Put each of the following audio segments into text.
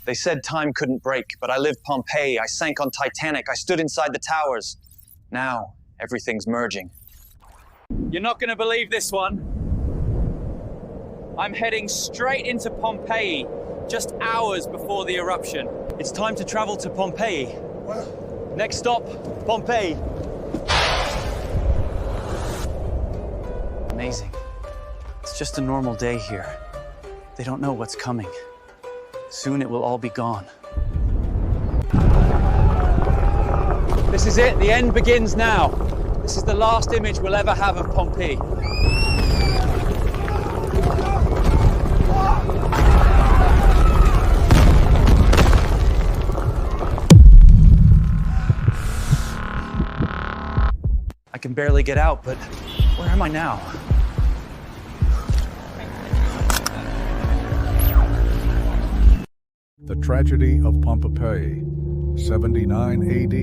They said time couldn't break, but I lived Pompeii, I sank on Titanic, I stood inside the towers. Now, everything's merging. You're not gonna believe this one. I'm heading straight into Pompeii, just hours before the eruption. It's time to travel to Pompeii. Next stop, Pompeii. Amazing. It's just a normal day here. They don't know what's coming. Soon it will all be gone. This is it, the end begins now. This is the last image we'll ever have of Pompeii. I can barely get out, but where am I now? The tragedy of Pompeii, 79 AD,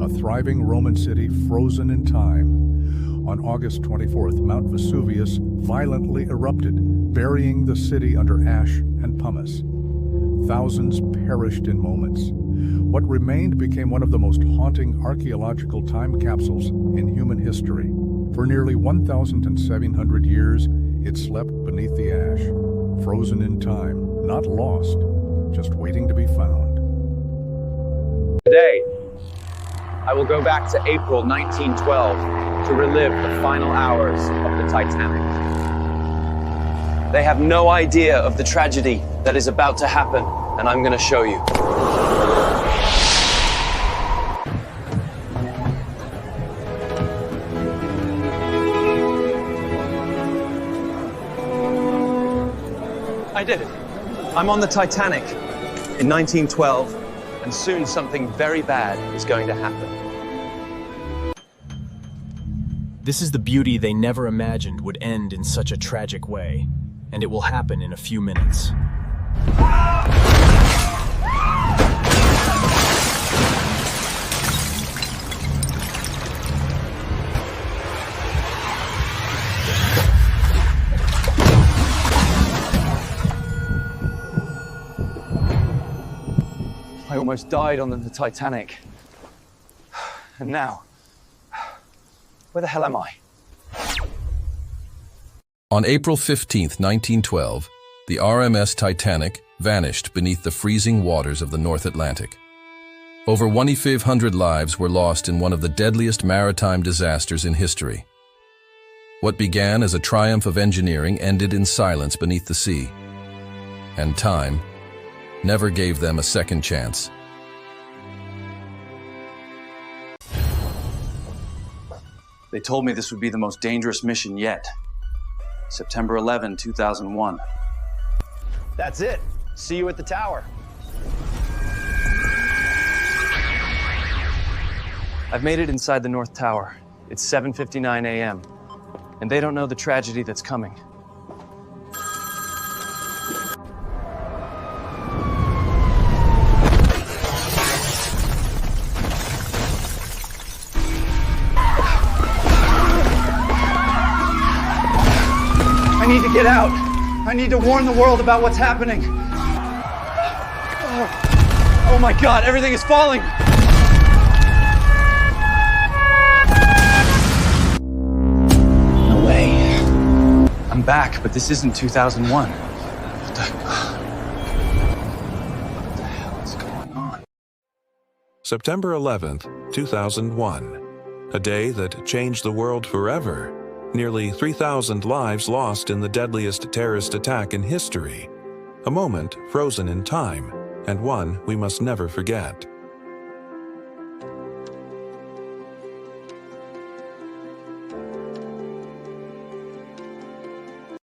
a thriving Roman city frozen in time. On August 24th, Mount Vesuvius violently erupted, burying the city under ash and pumice. Thousands perished in moments. What remained became one of the most haunting archaeological time capsules in human history. For nearly 1,700 years, it slept beneath the ash, frozen in time, not lost, just waiting to be found. Today, I will go back to April 1912 to relive the final hours of the Titanic. They have no idea of the tragedy that is about to happen, and I'm going to show you. I did it. I'm on the Titanic in 1912, and soon something very bad is going to happen. This is the beauty they never imagined would end in such a tragic way, and it will happen in a few minutes. I almost died on the Titanic. And now, where the hell am I? On April 15, 1912, the RMS Titanic vanished beneath the freezing waters of the North Atlantic. Over 1,500 lives were lost in one of the deadliest maritime disasters in history. What began as a triumph of engineering ended in silence beneath the sea. And time never gave them a second chance. They told me this would be the most dangerous mission yet. September 11, 2001. That's it. See you at the tower. I've made it inside the North Tower. It's 7:59 a.m. And they don't know the tragedy that's coming. I need to get out. I need to warn the world about what's happening. Oh my God, everything is falling. No way. I'm back, but this isn't 2001. What the hell is going on? September 11th, 2001. A day that changed the world forever. Nearly 3,000 lives lost in the deadliest terrorist attack in history. A moment frozen in time, and one we must never forget.